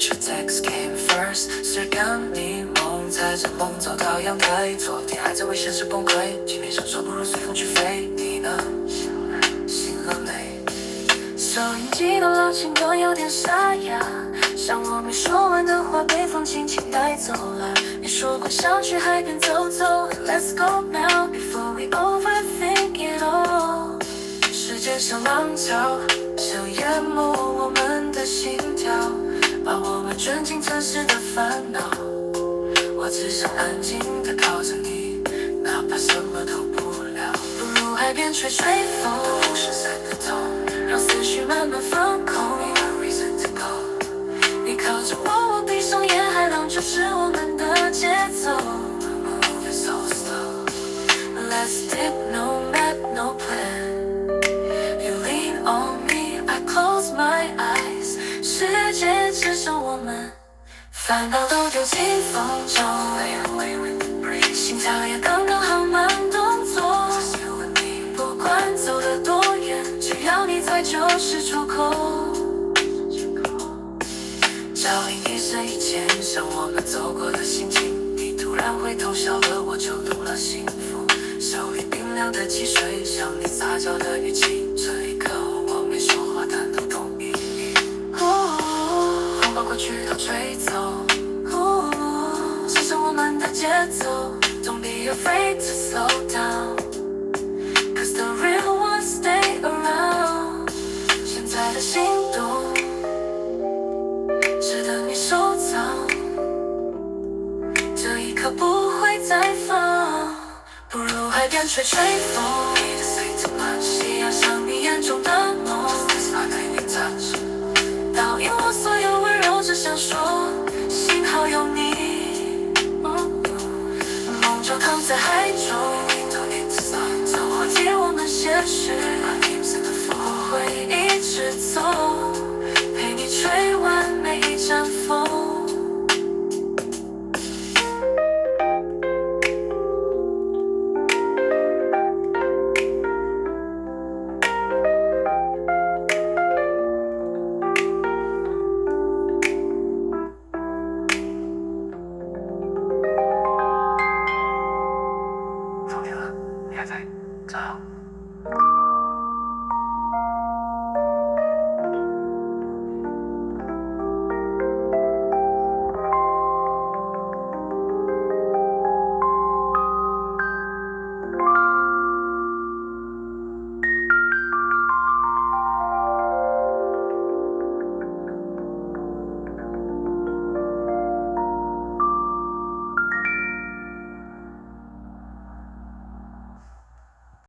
picture text came first， 是跟你梦，踩着梦走到阳台，昨天还在为现实崩溃，即便想说不如随风去飞，你呢？醒了没？收音机的老情歌有点沙哑，像我没说完的话被风轻轻带走了。你说过想去海边走走 ，Let's go now before we overthink it all。世界像浪潮，想淹没我们的心跳，把我们卷进城市的烦恼。我只想安静地靠着你，哪怕什么都不聊。不如海边吹吹风，湖是散的痛，让思绪慢慢放空。Reason to go， 你靠着我，我闭上眼，海浪就是我们的节奏。Moving so slow，Let's dip no map no plan。You lean on me，I close my eyes， 世界只剩我们，烦恼都丢进风中，心跳也刚刚好慢动作。不管走得多远，只要你在就是出口。脚印一深一浅，像我们走过的心情。你突然回头笑了，我就懂了幸福。手里冰凉的汽水，像你撒娇的语气。这一刻我没说话，但都懂意义。风把过去都吹走，只剩我们的节奏。Don't be afraid to slow down，Cause the real ones stay around。现在的心动值得你收藏，这一刻不会再放。不如海边吹吹风，夕阳像你眼中的梦，倒映我所有温柔，只想说幸好有你。梦就躺在海中，走过替我们现实，我会一直走，陪你吹。